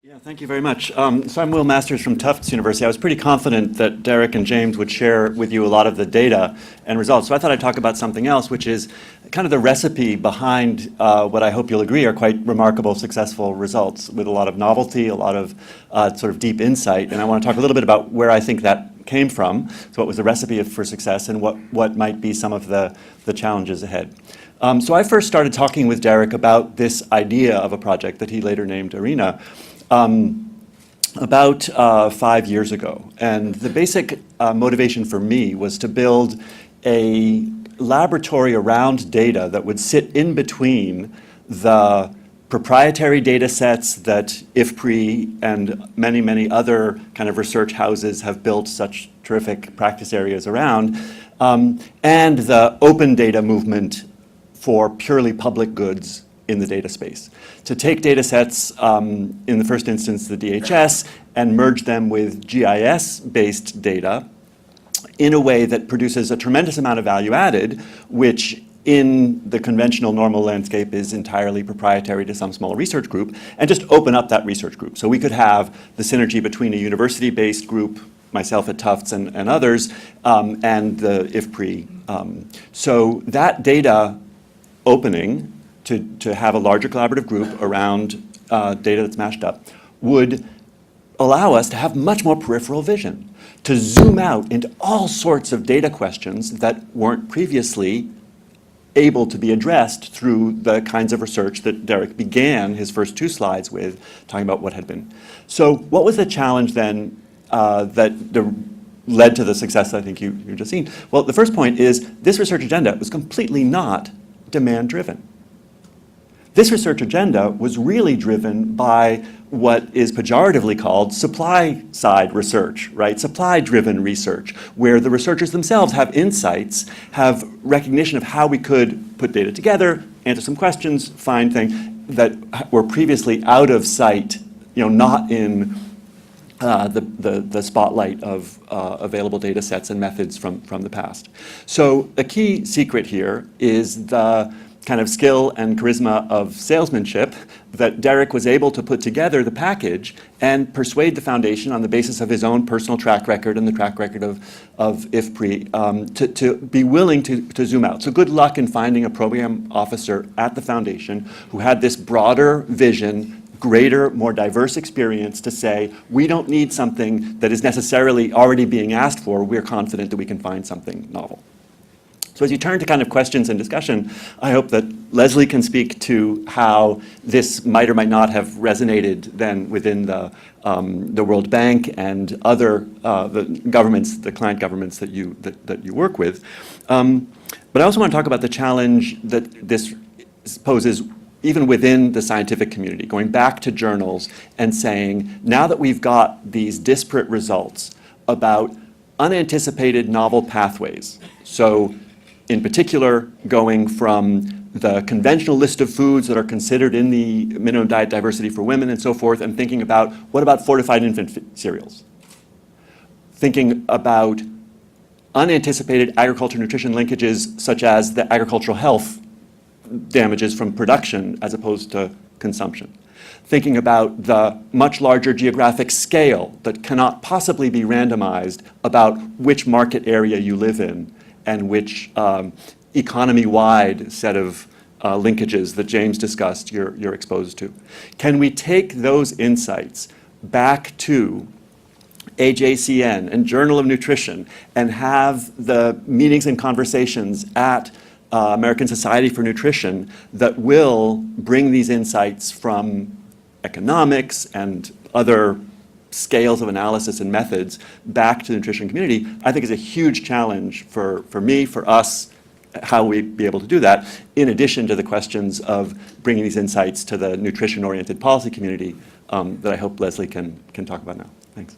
Yeah, thank you very much. So I'm Will Masters from Tufts University. I was pretty confident that Derek and James would share with you a lot of the data and results. So I thought I'd talk about something else, which is kind of the recipe behind what I hope you'll agree are quite remarkable, successful results with a lot of novelty, a lot of sort of deep insight. And I want to talk a little bit about where I think that came from, so what was the recipe for success, and what might be some of the challenges ahead. So I first started talking with Derek about this idea of a project that he later named ARENA, about 5 years ago. And the basic motivation for me was to build a laboratory around data that would sit in between the proprietary data sets that IFPRI and many, many other kind of research houses have built such terrific practice areas around, and the open data movement for purely public goods in the data space. To take data sets, in the first instance the DHS, and merge them with GIS-based data in a way that produces a tremendous amount of value added, which in the conventional normal landscape is entirely proprietary to some small research group, and just open up that research group. So we could have the synergy between a university-based group, myself at Tufts and others, and the IFPRI. So that data opening to have a larger collaborative group around data that's mashed up would allow us to have much more peripheral vision, to zoom out into all sorts of data questions that weren't previously able to be addressed through the kinds of research that Derek began his first 2 slides with, talking about what had been. So what was the challenge then that led to the success I think you've just seen? Well, the first point is this research agenda was completely not demand-driven. This research agenda was really driven by what is pejoratively called supply-side research, right? Supply-driven research, where the researchers themselves have insights, have recognition of how we could put data together, answer some questions, find things that were previously out of sight, not in the spotlight of available data sets and methods from the past. So a key secret here is the kind of skill and charisma of salesmanship that Derek was able to put together the package and persuade the foundation on the basis of his own personal track record and the track record of IFPRI to be willing to zoom out. So good luck in finding a program officer at the foundation who had this broader vision, greater, more diverse experience to say, we don't need something that is necessarily already being asked for, we're confident that we can find something novel. So as you turn to kind of questions and discussion, I hope that Leslie can speak to how this might or might not have resonated then within the World Bank and other the governments, the client governments that you work with. But I also want to talk about the challenge that this poses even within the scientific community, going back to journals and saying, now that we've got these disparate results about unanticipated novel pathways, so in particular, going from the conventional list of foods that are considered in the minimum diet diversity for women and so forth, and thinking about what about fortified infant cereals? Thinking about unanticipated agriculture nutrition linkages such as the agricultural health damages from production as opposed to consumption. Thinking about the much larger geographic scale that cannot possibly be randomized about which market area you live in and which economy-wide set of linkages that James discussed you're exposed to. Can we take those insights back to AJCN and Journal of Nutrition and have the meetings and conversations at American Society for Nutrition that will bring these insights from economics and other scales of analysis and methods back to the nutrition community, I think is a huge challenge for me, for us, how we be able to do that, in addition to the questions of bringing these insights to the nutrition-oriented policy community that I hope Leslie can talk about now. Thanks.